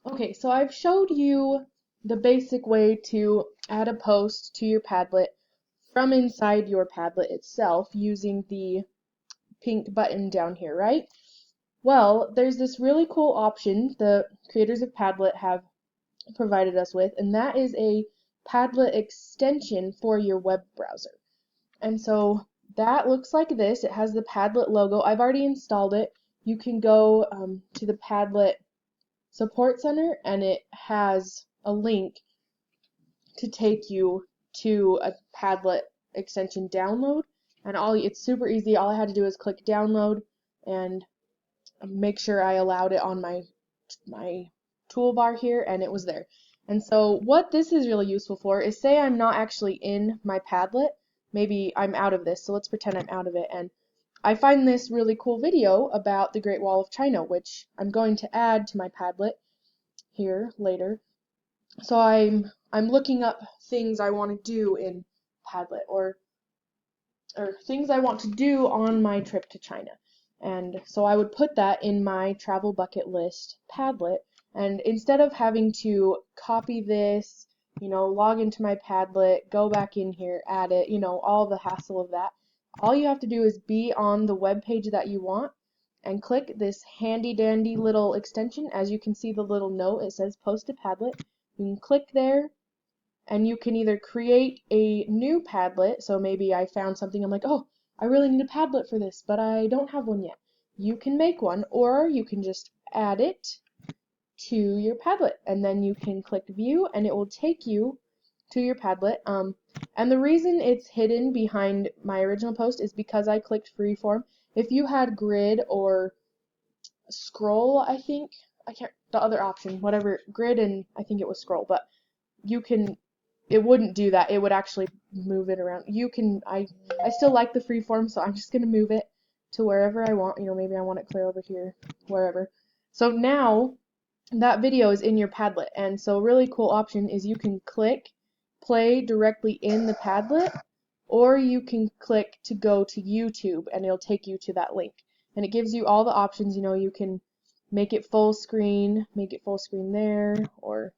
Okay, so I've showed you the basic way to add a post to your Padlet from inside your Padlet itself using the pink button down here, right? Well, there's this really cool option the creators of Padlet have provided us with, and that is a Padlet extension for your web browser. And so that looks like this. It has the Padlet logo. I've already installed it. You can go to the Padlet Support Center, and it has a link to take you to a Padlet extension download. And it's super easy. All I had to do is click download and make sure I allowed it on my toolbar here, and it was there. And so what this is really useful for is, say I'm not actually in my Padlet, maybe I'm out of this, so let's pretend I'm out of it, and I find this really cool video about the Great Wall of China, which I'm going to add to my Padlet here later. So I'm looking up things I want to do in Padlet, or things I want to do on my trip to China. And so I would put that in my travel bucket list Padlet, and instead of having to copy this, log into my Padlet, go back in here, add it, all the hassle of that, all you have to do is be on the web page that you want and click this handy dandy little extension. As you can see, the little note, it says post to Padlet. You can click there, and you can either create a new Padlet, so maybe I found something, I'm like, oh, I really need a Padlet for this, but I don't have one yet. You can make one, or you can just add it to your Padlet, and then you can click view, and it will take you to your Padlet. And the reason it's hidden behind my original post is because I clicked freeform. If you had grid or scroll, I think, I can't, the other option, whatever, grid and I think it was scroll, but you can, it wouldn't do that. It would actually move it around. I still like the freeform, so I'm just going to move it to wherever I want. Maybe I want it clear over here, wherever. So now that video is in your Padlet, and so a really cool option is you can click play directly in the Padlet, or you can click to go to YouTube, and it'll take you to that link. And it gives you all the options. You can make it full screen there, or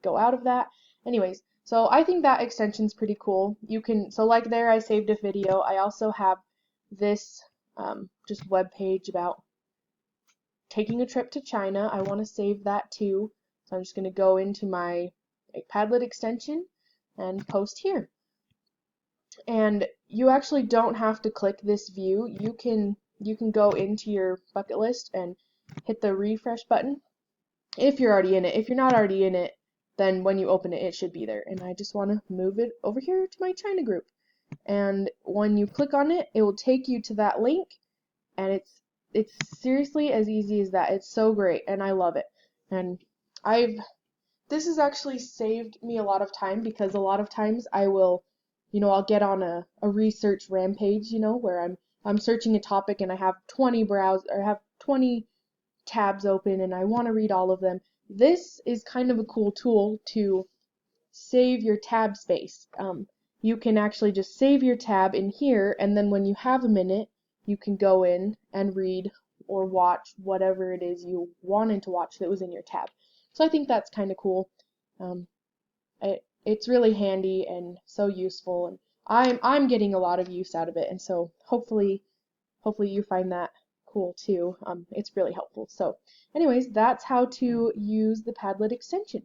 go out of that. Anyways, so I think that extension's pretty cool. So like there I saved a video. I also have this just web page about taking a trip to China. I want to save that too. So I'm just going to go into my Padlet extension and post here. And you actually don't have to click this view. You can go into your bucket list and hit the refresh button if you're already in it. If you're not already in it, then when you open it, it should be there. And I just want to move it over here to my China group. And when you click on it, it will take you to that link, and it's seriously as easy as that. It's so great, and I love it. And this has actually saved me a lot of time, because a lot of times I'll get on a research rampage, where I'm searching a topic and I have 20 tabs open and I want to read all of them. This is kind of a cool tool to save your tab space. You can actually just save your tab in here, and then when you have a minute, you can go in and read or watch whatever it is you wanted to watch that was in your tab. So I think that's kind of cool. Um, it's really handy and so useful, and I'm getting a lot of use out of it, and so hopefully you find that cool too. It's really helpful. So anyways, that's how to use the Padlet extension.